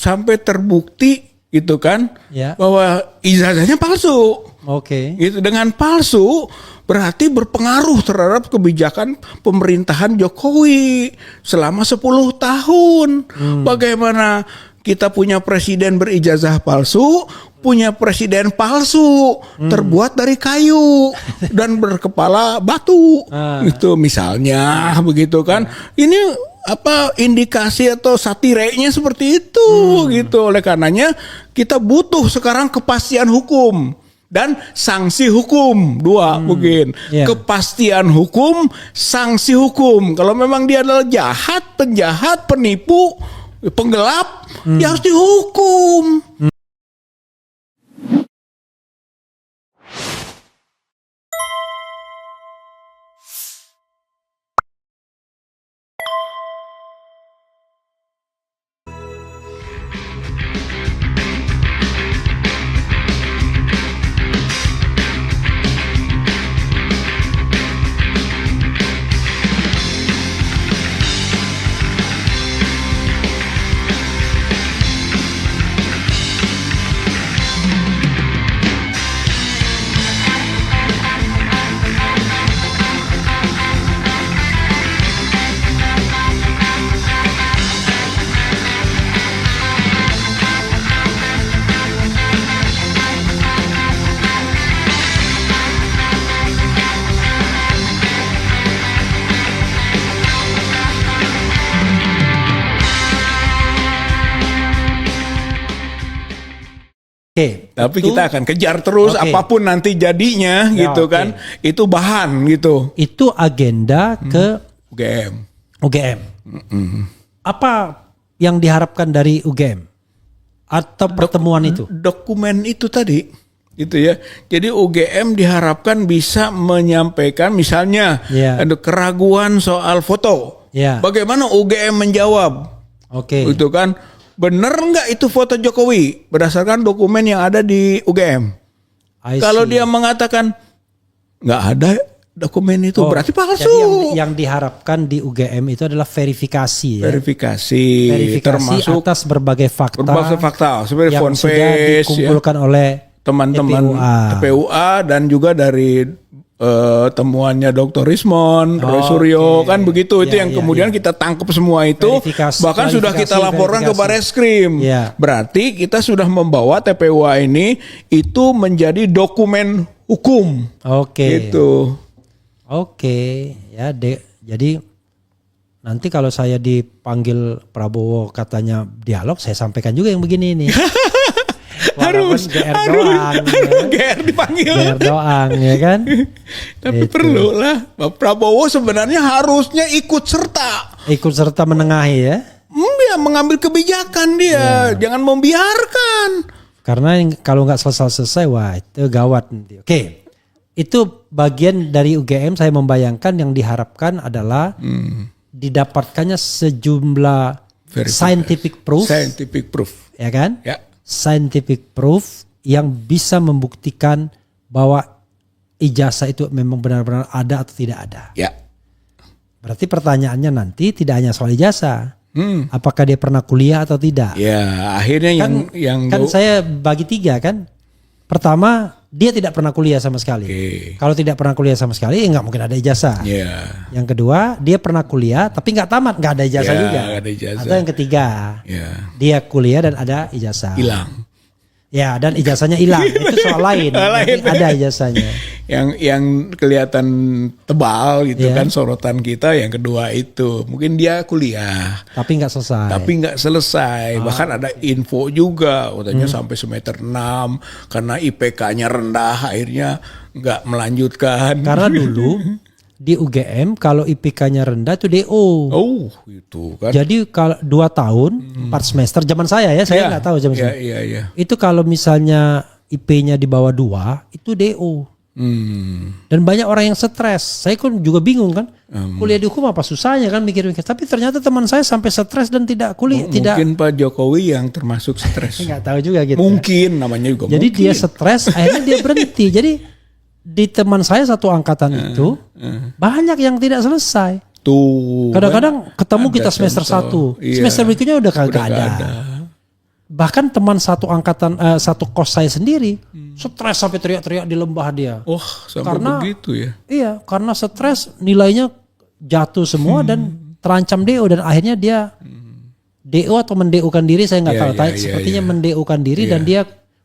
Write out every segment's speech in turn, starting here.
sampai terbukti gitu kan bahwa ijazahnya palsu. Itu dengan palsu berarti berpengaruh terhadap kebijakan pemerintahan Jokowi selama 10 tahun. Bagaimana kita punya presiden berijazah palsu, punya presiden palsu terbuat dari kayu dan berkepala batu. Itu misalnya begitu kan. Ini indikasi atau satirenya seperti itu gitu. Oleh karenanya kita butuh sekarang kepastian hukum dan sanksi hukum. Dua mungkin. Kepastian hukum, sanksi hukum. Kalau memang dia adalah jahat, penjahat, penipu, penggelap, ya harus dihukum. Tapi kita akan kejar terus apapun nanti jadinya gitu kan. Itu bahan gitu. Itu agenda ke UGM. Apa yang diharapkan dari UGM atau pertemuan itu? Dokumen itu tadi gitu ya. Jadi UGM diharapkan bisa menyampaikan misalnya ada keraguan soal foto. Bagaimana UGM menjawab? Itu kan. Benar nggak itu foto Jokowi berdasarkan dokumen yang ada di UGM? Kalau dia mengatakan nggak ada dokumen itu berarti palsu. Jadi yang diharapkan di UGM itu adalah verifikasi. Verifikasi termasuk atas berbagai fakta seperti yang sudah dikumpulkan oleh teman-teman TPUA dan juga dari temuannya Dr. Rismon, Roy Suryo kan begitu. Itu yang kemudian kita tangkap semua itu, bahkan sudah kita laporkan ke Bareskrim. Berarti kita sudah membawa TPUA ini itu menjadi dokumen hukum. Gitu. Jadi nanti kalau saya dipanggil Prabowo katanya dialog, saya sampaikan juga yang begini ini. harus GR dipanggil. GR doang ya kan. Tapi perlu lah. Prabowo sebenarnya harusnya ikut serta menengahi ya. Ya mengambil kebijakan dia. Jangan membiarkan. Karena kalau nggak selesai wah itu gawat nanti. Itu bagian dari UGM. Saya membayangkan yang diharapkan adalah didapatkannya sejumlah scientific proof. Ya kan? Scientific proof yang bisa membuktikan bahwa ijazah itu memang benar-benar ada atau tidak ada. Berarti pertanyaannya nanti tidak hanya soal ijazah. Apakah dia pernah kuliah atau tidak? Akhirnya kan saya bagi 3 kan. Pertama, dia tidak pernah kuliah sama sekali. Kalau tidak pernah kuliah sama sekali, nggak mungkin ada ijazah. Yang kedua, dia pernah kuliah tapi nggak tamat, nggak ada ijazah juga. Atau yang ketiga, dia kuliah dan ada ijazah. Hilang. Dan ijazahnya hilang. Itu soal lain. Ada ijazahnya. Yang kelihatan tebal gitu kan sorotan kita. Yang kedua itu mungkin dia kuliah tapi nggak selesai. Bahkan ada info juga katanya sampai semester 6 karena IPK-nya rendah akhirnya nggak melanjutkan. Karena dulu di UGM kalau IPK-nya rendah itu DO. Itu kan. Jadi kalau 2 tahun 4 semester zaman saya saya nggak tahu zaman saya. Itu kalau misalnya IP-nya di bawah 2 itu DO. Dan banyak orang yang stres. Saya kan juga bingung kan. Kuliah di hukum apa susahnya kan mikir-mikir. Tapi ternyata teman saya sampai stres dan tidak kuliah. Mungkin Pak Jokowi yang termasuk stres. Nggak tahu juga gitu. Mungkin namanya juga. Jadi dia stres akhirnya dia berhenti. Jadi di teman saya satu angkatan itu banyak yang tidak selesai. Tuh. Kadang-kadang ketemu kita semester 1. Semester berikutnya udah kagak ada. bahkan teman satu angkatan satu kos saya sendiri stres sampai teriak-teriak di lembah dia. Oh, sampai begitu ya. Iya, karena stres nilainya jatuh semua dan terancam DO dan akhirnya dia DO atau menDO-kan diri saya nggak tahu. Sepertinya menDO-kan diri dan dia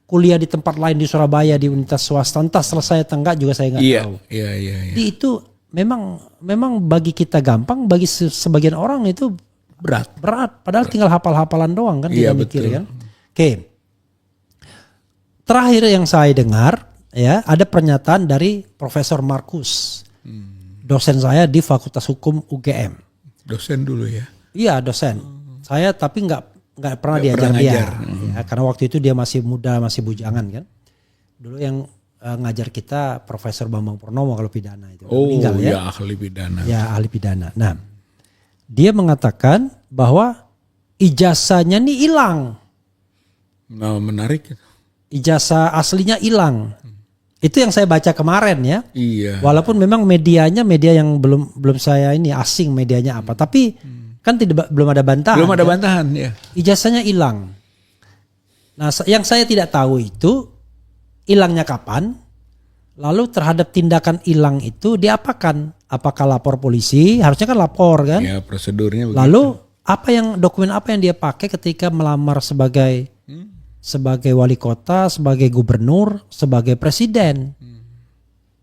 kuliah di tempat lain di Surabaya di universitas swasta. Entah selesai atau enggak juga saya nggak tahu. Iya. Jadi itu memang bagi kita gampang, bagi sebagian orang itu berat. Padahal tinggal hafal-hafalan doang kan, tidak mikir kan. Oke. Terakhir yang saya dengar ya ada pernyataan dari Profesor Markus, dosen saya di Fakultas Hukum UGM. Dosen dulu ya? Iya dosen. Saya tapi nggak pernah diajar dia. Ya, karena waktu itu dia masih muda, masih bujangan kan. Dulu yang ngajar kita Profesor Bambang Purnomo kalau pidana itu. Meninggal ya. Ahli pidana. Ya ahli pidana. Nah dia mengatakan bahwa ijazahnya nih hilang. Nah menarik. Ijazah aslinya hilang. Itu yang saya baca kemarin ya. Iya. Walaupun memang media yang belum saya ini asing medianya apa. Tapi kan belum ada bantahan. Belum ada bantahan ya. Ijazahnya hilang. Nah yang saya tidak tahu itu hilangnya kapan. Lalu terhadap tindakan hilang itu diapakan? Apakah lapor polisi? Harusnya kan lapor kan? Ya prosedurnya begitu. Lalu dokumen apa yang dia pakai ketika melamar sebagai wali kota, sebagai gubernur, sebagai presiden?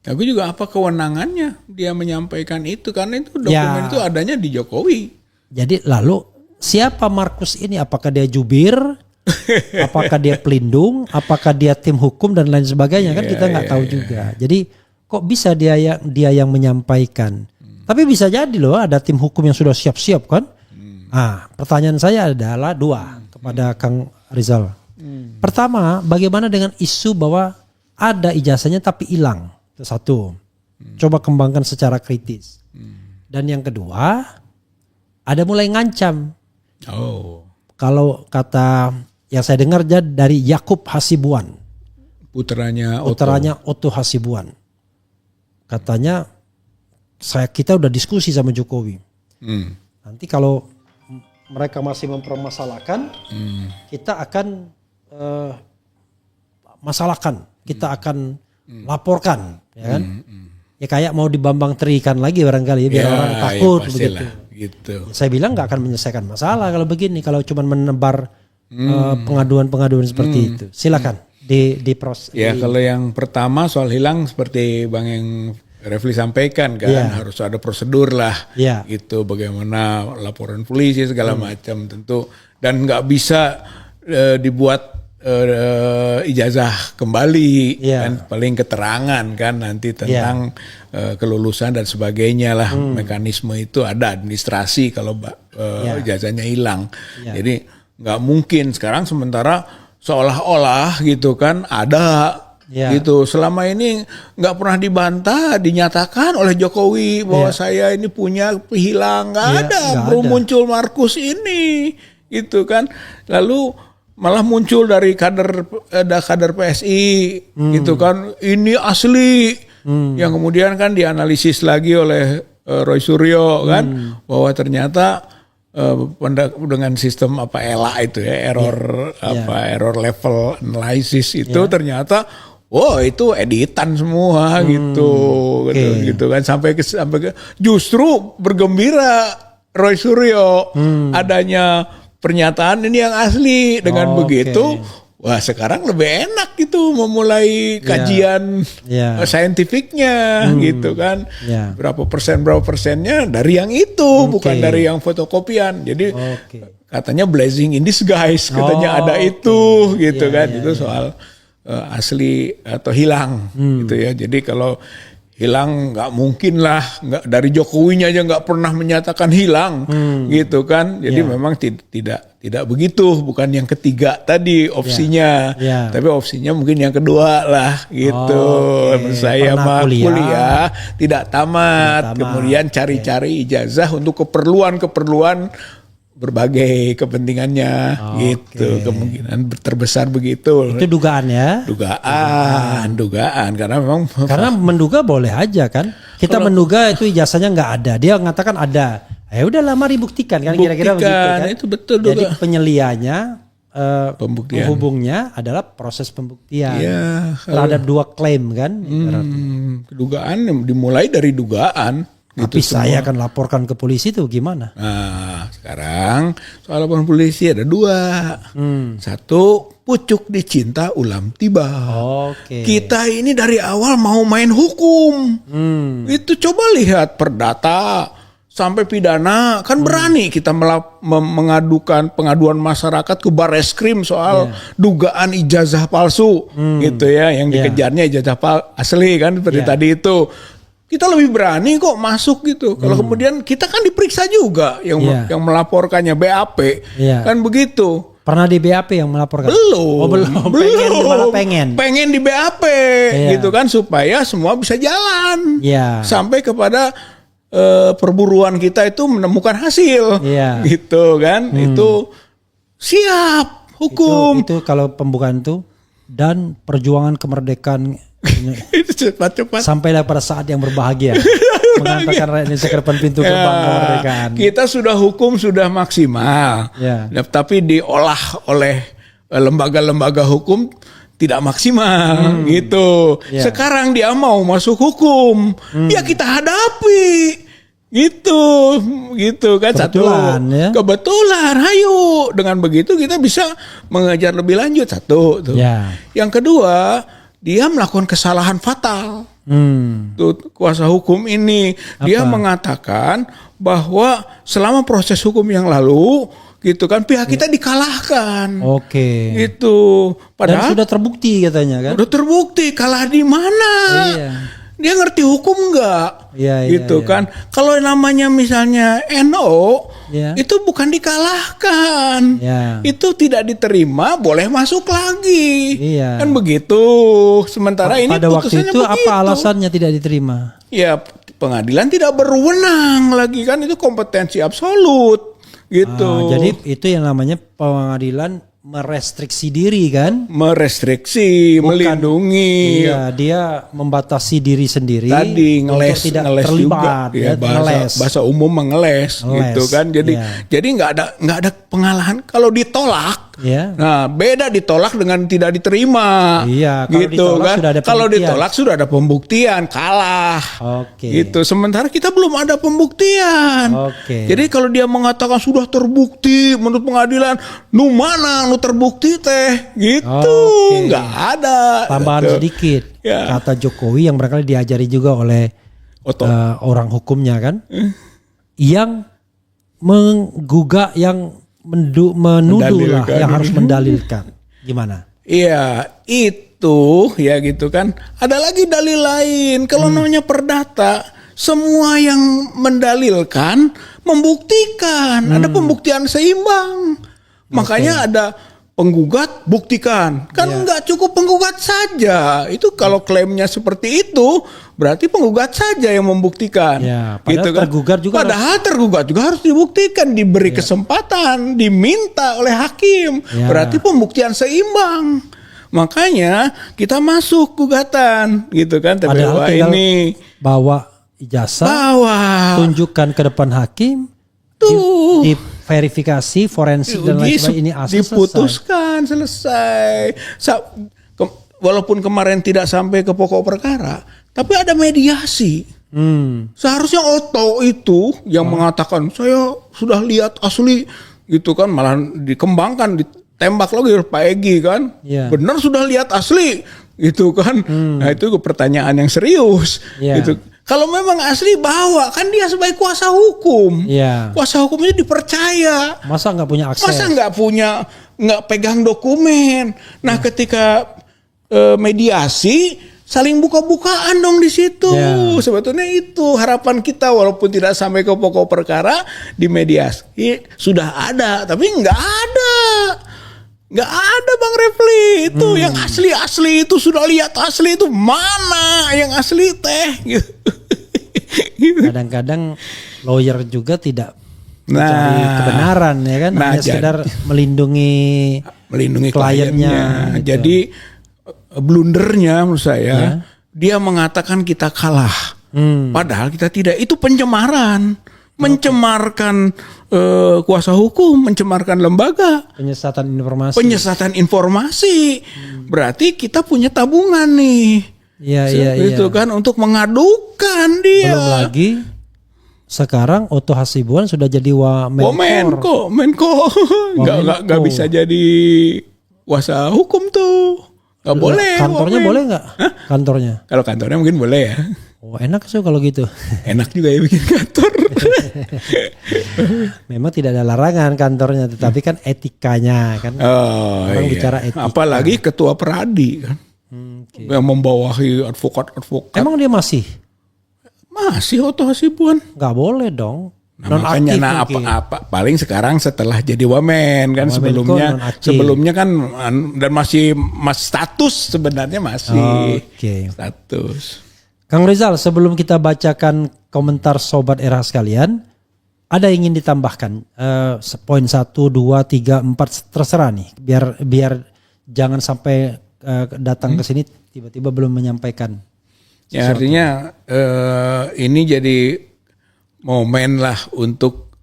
Tapi juga apa kewenangannya dia menyampaikan itu? Karena itu dokumen itu adanya di Jokowi. Jadi lalu siapa Markus ini? Apakah dia jubir? Apakah dia pelindung? Apakah dia tim hukum dan lain sebagainya? Kan kita nggak tahu juga. Jadi kok bisa dia yang menyampaikan? Tapi bisa jadi loh ada tim hukum yang sudah siap-siap kan? Nah, pertanyaan saya adalah dua kepada Kang Rizal. Pertama, bagaimana dengan isu bahwa ada ijazahnya tapi hilang? Itu satu. Coba kembangkan secara kritis. Dan yang kedua, ada mulai ngancam. Kalau kata yang saya dengar dari Yakub Hasibuan, putranya Otto Hasibuan, katanya kita udah diskusi sama Jokowi. Nanti kalau mereka masih mempermasalahkan, kita akan masalahkan, kita akan laporkan, ya kan? Ya kayak mau dibambang terikan lagi barangkali biar orang takut begitu. Gitu. Saya bilang nggak akan menyelesaikan masalah kalau begini, kalau cuma menebar pengaduan-pengaduan seperti itu. Silakan di proses. Ya kalau yang pertama soal hilang seperti Bang yang Refli sampaikan kan harus ada prosedur lah, gitu bagaimana laporan polisi segala macam tentu dan nggak bisa dibuat ijazah kembali kan paling keterangan kan nanti tentang kelulusan dan sebagainya lah mekanisme itu ada administrasi kalau ijazahnya hilang jadi nggak mungkin sekarang sementara seolah-olah gitu kan ada gitu selama ini nggak pernah dibantah dinyatakan oleh Jokowi bahwa saya ini punya hilang nggak ada baru muncul Markus ini gitu kan lalu malah muncul dari kader PSI gitu kan ini asli yang kemudian kan dianalisis lagi oleh Roy Suryo kan bahwa ternyata dengan sistem ELA itu error level analysis itu ternyata itu editan semua gitu kan sampai ke justru bergembira Roy Suryo adanya pernyataan ini yang asli dengan begitu wah sekarang lebih enak gitu memulai kajian saintifiknya gitu kan berapa persennya dari yang itu bukan dari yang fotokopian jadi katanya blessing in disguise katanya ada itu gitu kan itu soal asli atau hilang gitu ya jadi kalau hilang nggak mungkin lah nggak dari Jokowinya aja nggak pernah menyatakan hilang gitu kan jadi memang tidak begitu bukan yang ketiga tadi opsinya tapi opsinya mungkin yang kedua lah gitu saya mah kuliah tidak tamat kemudian cari-cari ijazah untuk keperluan berbagai kepentingannya gitu kemungkinan terbesar begitu itu dugaan ya dugaan karena menduga boleh aja kan kita menduga itu ijazahnya nggak ada dia mengatakan ada ya udahlah mari buktikan kan kira-kira begitu kan itu betul jadi penyelianya penghubungnya adalah proses pembuktian terhadap dua klaim kan. Dugaan dimulai dari dugaan. Tapi gitu saya akan laporkan ke polisi tuh gimana? Nah, sekarang soal laporan polisi ada dua. Satu, pucuk dicinta ulam tiba. Kita ini dari awal mau main hukum. Itu coba lihat perdata sampai pidana kan berani kita mengadukan pengaduan masyarakat ke Barreskrim soal dugaan ijazah palsu gitu ya, yang dikejarnya ijazah asli kan seperti tadi itu. Kita lebih berani kok masuk gitu. Kalau kemudian kita kan diperiksa juga yang melaporkannya BAP kan begitu. Pernah di BAP yang melaporkan? Belum. Pengen di BAP gitu kan supaya semua bisa jalan sampai kepada perburuan kita itu menemukan hasil gitu kan. Itu siap hukum. Itu kalau pembukaan itu dan perjuangan kemerdekaan cepat-cepat sampailah pada saat yang berbahagia mengantarkan rakyat Indonesia ke depan pintu gerbang kemerdekaan. Kita sudah hukum sudah maksimal, tapi diolah oleh lembaga-lembaga hukum tidak maksimal gitu. Sekarang dia mau masuk hukum, ya kita hadapi. Gitu kan. Kebetulan ayo dengan begitu kita bisa mengejar lebih lanjut satu tuh. Yang kedua, dia melakukan kesalahan fatal. Tuh, kuasa hukum ini dia mengatakan bahwa selama proses hukum yang lalu gitu kan pihak kita dikalahkan. Gitu. Padahal dan sudah terbukti katanya kan. Sudah terbukti kalah di mana? Dia ngerti hukum enggak? Gitu kan. Kalau namanya misalnya NO itu bukan dikalahkan. Itu tidak diterima boleh masuk lagi. Kan begitu. Sementara ini pada waktu itu begitu. Apa alasannya tidak diterima? Ya pengadilan tidak berwenang lagi kan, itu kompetensi absolut gitu. Jadi itu yang namanya pengadilan merestriksi diri kan? Merestriksi, melindungi. Iya, dia membatasi diri sendiri. Tadi ngeles, tidak ngeles terlibat, juga. Ya, bahasa umum mengeles gitu kan. Jadi nggak ada pengalahan kalau ditolak. Nah, beda ditolak dengan tidak diterima. Gitu kan. Kalau ditolak sudah ada pembuktian, kalah. Gitu. Sementara kita belum ada pembuktian. Jadi kalau dia mengatakan sudah terbukti menurut pengadilan, nu mana nu terbukti teh gitu. Nggak ada. Tambahan sedikit. Kata Jokowi yang barangkali diajari juga oleh orang hukumnya kan. Yang menggugah yang menuduh lah yang harus mendalilkan. Gimana? Iya, itu ya gitu kan. Ada lagi dalil lain. Kalau namanya perdata, semua yang mendalilkan membuktikan. Ada pembuktian seimbang. Makanya ada penggugat buktikan. Kan nggak cukup penggugat saja. Itu kalau klaimnya seperti itu, berarti penggugat saja yang membuktikan. Padahal tergugat juga. Padahal tergugat juga harus dibuktikan, diberi kesempatan, diminta oleh hakim. Berarti pembuktian seimbang. Makanya kita masuk gugatan, gitu kan? Padahal ini bawa ijazah, tunjukkan ke depan hakim. Di verifikasi forensik dan lain sebagainya, ini asal diputuskan selesai. Walaupun kemarin tidak sampai ke pokok perkara, tapi ada mediasi. Seharusnya Otto itu yang mengatakan saya sudah lihat asli gitu kan, malah dikembangkan, ditembak lagi Pak Egy kan. Benar sudah lihat asli gitu kan. Nah itu pertanyaan yang serius gitu. Kalau memang asli bawa, kan dia sebagai kuasa hukum. Kuasa hukum itu dipercaya. Masa nggak punya akses? Masa nggak pegang dokumen? Nah ketika mediasi saling buka-bukaan dong di situ. Sebetulnya itu harapan kita, walaupun tidak sampai ke pokok perkara, di mediasi sudah ada, tapi nggak ada Bang Refli itu yang asli itu sudah lihat asli itu mana yang asli teh gitu. Kadang-kadang lawyer juga tidak mencari kebenaran ya kan, hanya sekedar melindungi kliennya. Gitu. Jadi blundernya menurut saya dia mengatakan kita kalah, padahal kita tidak, itu pencemaran. mencemarkan kuasa hukum, mencemarkan lembaga, penyesatan informasi. Berarti kita punya tabungan nih. Itu kan untuk mengadukan dia. Belum lagi sekarang Otto Hasibuan sudah jadi Menko. Nggak bisa jadi kuasa hukum tuh. Nggak boleh. Kantornya boleh nggak? Kantornya? Kalau kantornya mungkin boleh ya. Oh enak sih kalau gitu. Enak juga ya bikin kantor. Memang tidak ada larangan kantornya, tetapi kan etikanya kan. Orang bicara etika. Apalagi ketua Peradi kan. Yang membawahi advokat-advokat. Emang dia masih Otto Hasibuan? Nggak boleh dong. Makanya apa paling sekarang setelah jadi wamen kan, sebelumnya kan dan masih status sebenarnya masih status. Kang Rizal, sebelum kita bacakan komentar sobat era sekalian, ada yang ingin ditambahkan poin 1, 2, 3, 4 terserah nih, biar jangan sampai datang ke sini tiba-tiba belum menyampaikan. Ya artinya ini jadi momen lah untuk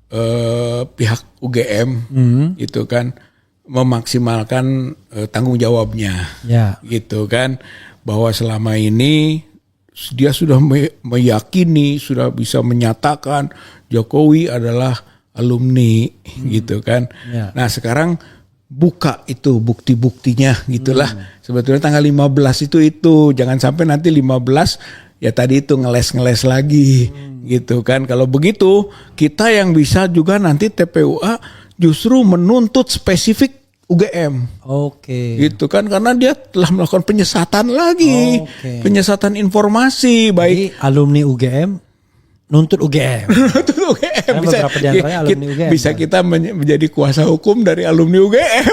pihak UGM gitu kan memaksimalkan tanggung jawabnya, gitu kan, bahwa selama ini dia sudah meyakini, sudah bisa menyatakan Jokowi adalah alumni gitu kan. Nah sekarang buka itu bukti-buktinya gitulah. Sebetulnya tanggal 15 itu jangan sampai nanti 15 ya tadi itu ngeles lagi gitu kan. Kalau begitu kita yang bisa juga nanti TPUA justru menuntut spesifik UGM. Gitu kan, karena dia telah melakukan penyesatan lagi. Penyesatan informasi baik. Jadi alumni UGM nuntut UGM. Bisa kita menjadi kuasa hukum dari alumni UGM.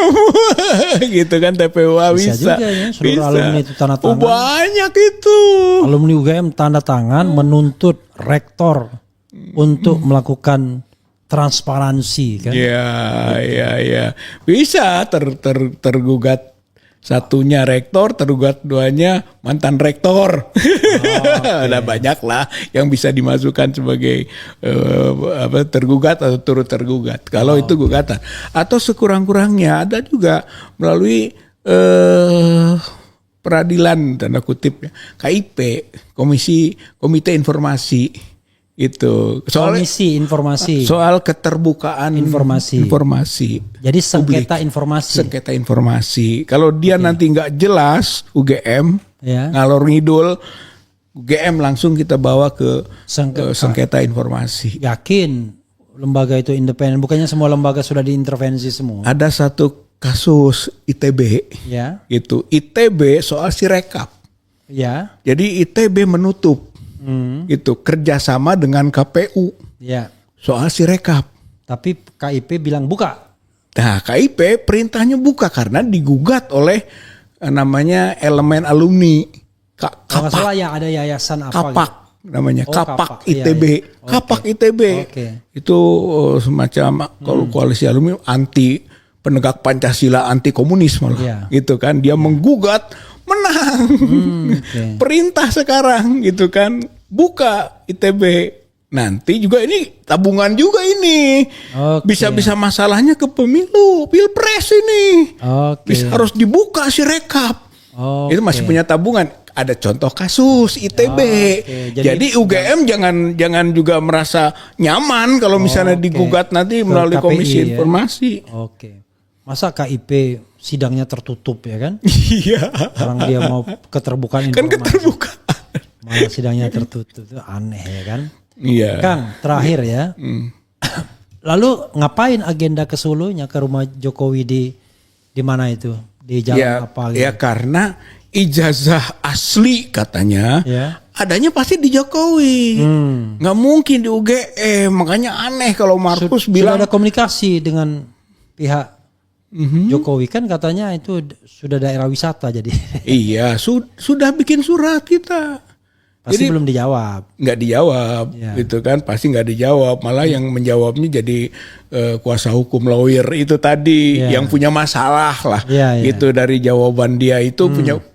Gitu kan TPUA bisa. Juga ya, seluruh alumni itu tanda tangan. Banyak itu. Alumni UGM tanda tangan menuntut rektor untuk melakukan transparansi kan. Iya. Bisa tergugat satunya rektor, tergugat duanya mantan rektor. Ada banyak lah yang bisa dimasukkan sebagai tergugat atau turut tergugat. Kalau itu gugatan. Atau sekurang-kurangnya ada juga melalui peradilan tanda kutip ya, KIP, Komite Informasi. Itu komisi informasi soal keterbukaan informasi. Jadi sengketa informasi. Kalau dia nanti nggak jelas UGM ngalor ngidul, UGM langsung kita bawa ke sengketa informasi. Yakin lembaga itu independen? Bukannya semua lembaga sudah diintervensi semua? Ada satu kasus ITB, itu ITB soal Sirekap. Jadi ITB menutup. Itu kerjasama dengan KPU soal Sirekap. Tapi KIP bilang buka. Nah KIP perintahnya buka karena digugat oleh namanya elemen alumni. Kalau salah ya ada yayasan apa? Kapak gitu. Namanya Kapak ITB. Kapak ITB itu semacam koalisi alumni anti penegak Pancasila, anti komunis malah. Gitu kan, dia menggugat, menang. Perintah sekarang gitu kan, buka ITB. Nanti juga ini tabungan juga ini. Bisa-bisa masalahnya ke pemilu, pilpres ini. Bisa harus dibuka Sirekap. Itu masih punya tabungan. Ada contoh kasus ITB. Jadi UGM jangan juga merasa nyaman kalau misalnya digugat nanti melalui KPI, Komisi Informasi. Masa KIP sidangnya tertutup ya kan? Iya. Orang dia mau keterbukaan informasi. Kan keterbukaan. Malah sidangnya tertutup, itu aneh ya kan? Iya. Kang, terakhir ya. Lalu ngapain agenda ke Solonya, ke rumah Jokowi di mana itu? Di jalan apa gitu? Ya karena ijazah asli katanya adanya pasti di Jokowi. Nggak mungkin di UGM. Makanya aneh kalau Markus bilang. Sudah ada komunikasi dengan pihak Jokowi kan, katanya itu sudah daerah wisata jadi. Iya, sudah bikin surat kita. Pasti jadi, belum dijawab. Nggak dijawab, gitu kan? Pasti nggak dijawab. Malah yang menjawabnya jadi kuasa hukum lawyer itu tadi yang punya masalah lah. Gitu dari jawaban dia itu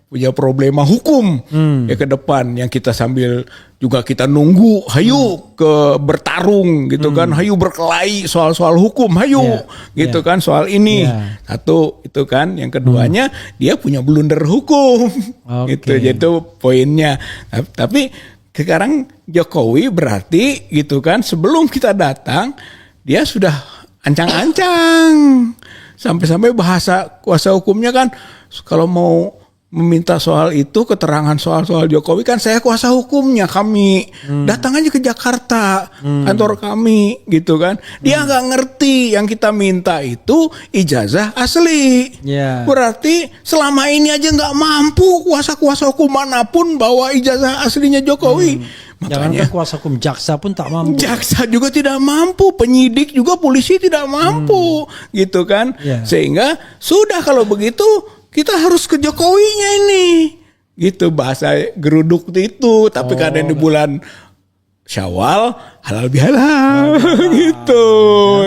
punya problema hukum ya ke depan yang kita sambil juga kita nunggu, hayu ke bertarung gitu kan, hayu berkelahi soal-soal hukum, hayu gitu kan soal ini. Satu itu kan, yang keduanya dia punya blunder hukum, gitu, itu poinnya. Tapi sekarang Jokowi berarti gitu kan, sebelum kita datang dia sudah ancang-ancang, sampai-sampai bahasa kuasa hukumnya kan, kalau mau meminta soal itu, keterangan soal Jokowi kan, saya kuasa hukumnya, kami datang aja ke Jakarta, kantor kami gitu kan. Dia nggak ngerti yang kita minta itu ijazah asli. Berarti selama ini aja nggak mampu kuasa hukum manapun bawa ijazah aslinya Jokowi. Jangankan kuasa hukum, jaksa pun tak mampu. Jaksa juga tidak mampu, penyidik juga, polisi tidak mampu, gitu kan. Sehingga sudah kalau begitu kita harus ke Jokowinya ini, gitu bahasa geruduk itu. Tapi kadang di bulan Syawal halal bihalal, gitu.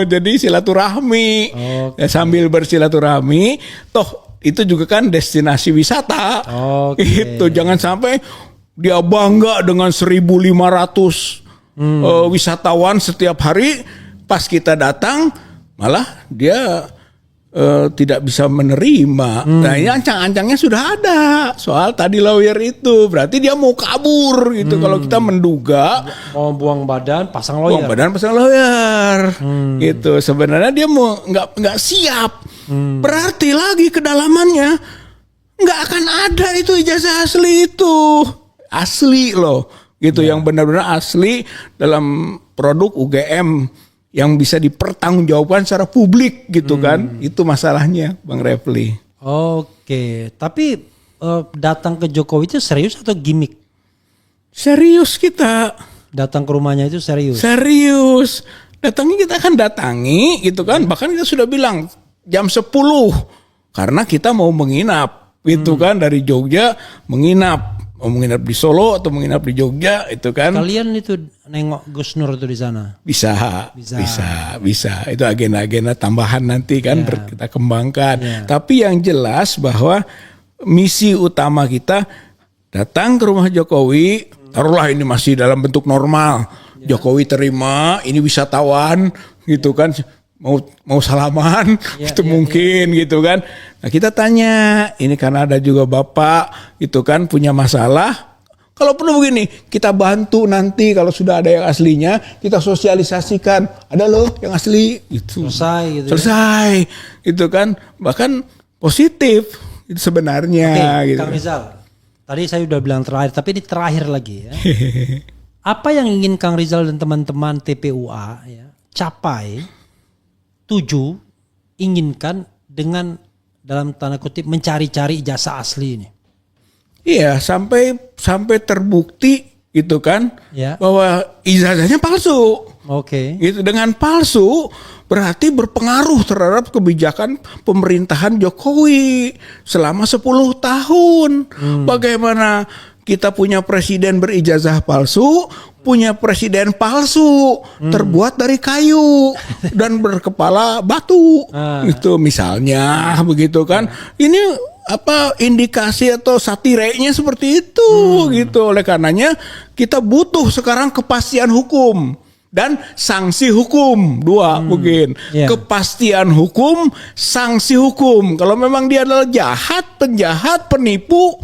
Jadi silaturahmi, sambil bersilaturahmi, toh itu juga kan destinasi wisata, gitu. Jangan sampai dia bangga dengan 1.500 wisatawan setiap hari, pas kita datang malah dia tidak bisa menerima. Nah ini ancang-ancangnya sudah ada soal tadi lawyer itu, berarti dia mau kabur gitu. Kalau kita menduga mau buang badan pasang lawyer, gitu. Sebenarnya dia mau nggak siap. Berarti lagi kedalamannya nggak akan ada itu ijazah asli itu, asli loh gitu, yang benar-benar asli dalam produk UGM yang bisa dipertanggungjawabkan secara publik gitu kan. Itu masalahnya Bang Refli. Oke, tapi datang ke Jokowi itu serius atau gimmick? Serius kita. Datang ke rumahnya itu serius? Serius. Kita akan datangi gitu kan. Bahkan kita sudah bilang jam 10. Karena kita mau menginap gitu kan, dari Jogja menginap. Mau menginap di Solo atau menginap di Jogja itu kan. Kalian itu nengok Gus Nur itu di sana? Bisa. Itu agenda-agenda tambahan nanti kan kita kembangkan. Tapi yang jelas bahwa misi utama kita datang ke rumah Jokowi, taruhlah ini masih dalam bentuk normal. Jokowi terima, ini wisatawan gitu kan, mau salaman itu mungkin gitu kan. Nah kita tanya, ini karena ada juga Bapak gitu kan punya masalah, kalau perlu begini kita bantu nanti, kalau sudah ada yang aslinya kita sosialisasikan, ada loh yang asli itu selesai gitu kan, bahkan positif itu sebenarnya. Oke, gitu. Kang Rizal, tadi saya udah bilang terakhir, tapi ini terakhir lagi ya. Apa yang ingin Kang Rizal dan teman-teman TPUA capai, inginkan dengan dalam tanda kutip mencari-cari ijazah asli ini? Iya, sampai terbukti gitu kan, bahwa ijazahnya palsu. Gitu, dengan palsu berarti berpengaruh terhadap kebijakan pemerintahan Jokowi selama 10 tahun. Bagaimana kita punya presiden berijazah palsu, punya presiden palsu terbuat dari kayu dan berkepala batu, itu misalnya begitu kan. Ini indikasi atau satirenya seperti itu gitu. Oleh karenanya kita butuh sekarang kepastian hukum dan sanksi hukum. Dua mungkin kepastian hukum, sanksi hukum. Kalau memang dia adalah penjahat, penipu,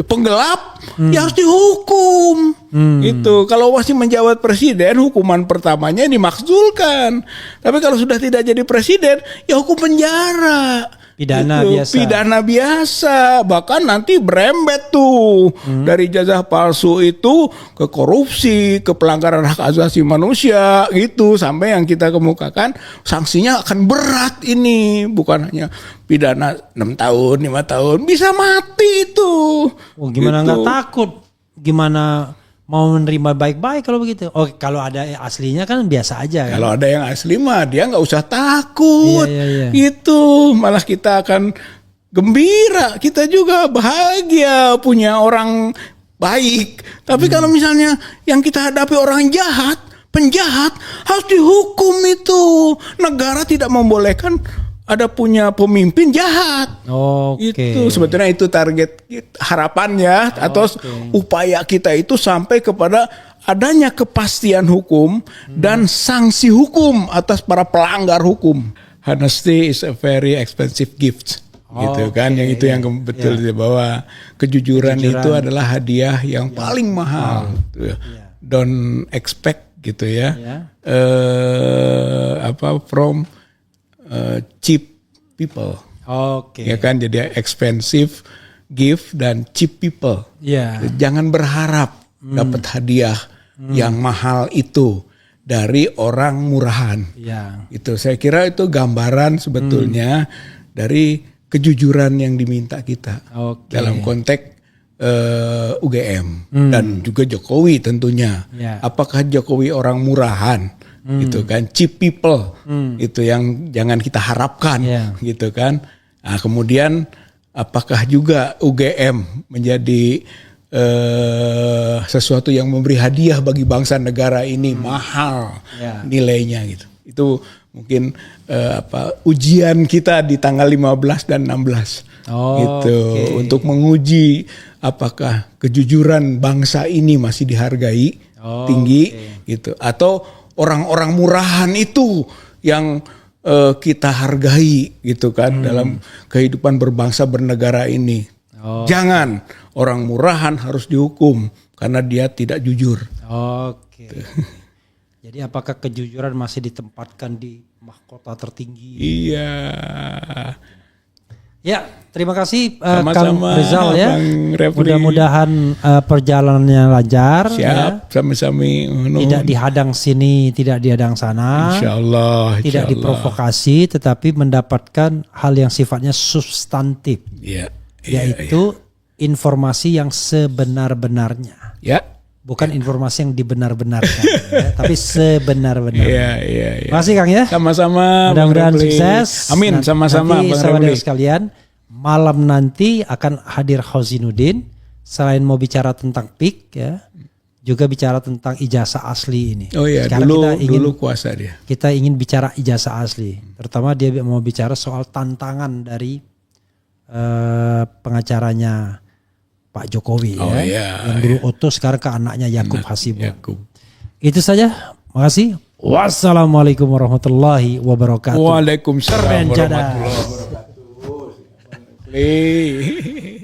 penggelap, ya harus dihukum. Itu kalau masih menjabat presiden, hukuman pertamanya dimakzulkan. Tapi kalau sudah tidak jadi presiden, ya hukum penjara. Pidana biasa. Bahkan nanti berembet tuh dari ijazah palsu itu ke korupsi, ke pelanggaran hak asasi manusia gitu, sampai yang kita kemukakan sanksinya akan berat ini, bukan hanya pidana 6 tahun, 5 tahun, bisa mati itu. Gimana nggak takut? Gimana mau menerima baik-baik kalau begitu? Kalau ada aslinya kan biasa aja kan? Kalau ada yang asli mah dia nggak usah takut. Itu malah kita akan gembira, kita juga bahagia punya orang baik. Tapi kalau misalnya yang kita hadapi orang jahat, penjahat, harus dihukum itu. Negara tidak membolehkan ada punya pemimpin jahat. Itu sebetulnya itu target harapannya atau upaya kita itu sampai kepada adanya kepastian hukum dan sanksi hukum atas para pelanggar hukum. Honesty is a very expensive gift. Gitu kan, yang itu yang betul bahwa kejujuran itu adalah hadiah yang paling mahal. Don't expect gitu ya. From cheap people. Ya kan, jadi expensive gift dan cheap people. Jangan berharap dapat hadiah yang mahal itu dari orang murahan. Itu saya kira itu gambaran sebetulnya dari kejujuran yang diminta kita dalam konteks UGM dan juga Jokowi tentunya. Apakah Jokowi orang murahan? Gitu kan, cheap people itu yang jangan kita harapkan, gitu kan. Nah, kemudian apakah juga UGM menjadi sesuatu yang memberi hadiah bagi bangsa negara ini mahal nilainya gitu. Itu mungkin ujian kita di tanggal 15 dan 16 gitu untuk menguji apakah kejujuran bangsa ini masih dihargai tinggi gitu, atau orang-orang murahan itu yang kita hargai gitu kan dalam kehidupan berbangsa bernegara ini. Jangan orang murahan harus dihukum karena dia tidak jujur. Jadi apakah kejujuran masih ditempatkan di mahkota tertinggi? Iya. Ya, terima kasih Kang Rizal ya. Mudah-mudahan perjalanannya lancar. Siap, sama-sama. Tidak dihadang sini, tidak dihadang sana. Insyaallah. Tidak diprovokasi, tetapi mendapatkan hal yang sifatnya substantif. Yaitu informasi yang sebenar-benarnya. Bukan informasi yang dibenar-benarkan, tapi sebenar-benarnya. Terima kasih Kang ya. Sama-sama. Mudah-mudahan sukses. Amin. Sama-sama. Nanti saudara sekalian, malam nanti akan hadir Khosinuddin. Selain mau bicara tentang PIK ya, juga bicara tentang ijazah asli ini. Sekarang dulu kuasa dia. Kita ingin bicara ijazah asli. Terutama dia mau bicara soal tantangan dari pengacaranya Pak Jokowi yang dulu Otto sekarang ke anaknya Yakub Hasibuan. Itu saja. Makasih. Wassalamualaikum warahmatullahi wabarakatuh. Waalaikumsalam warahmatullahi wabarakatuh.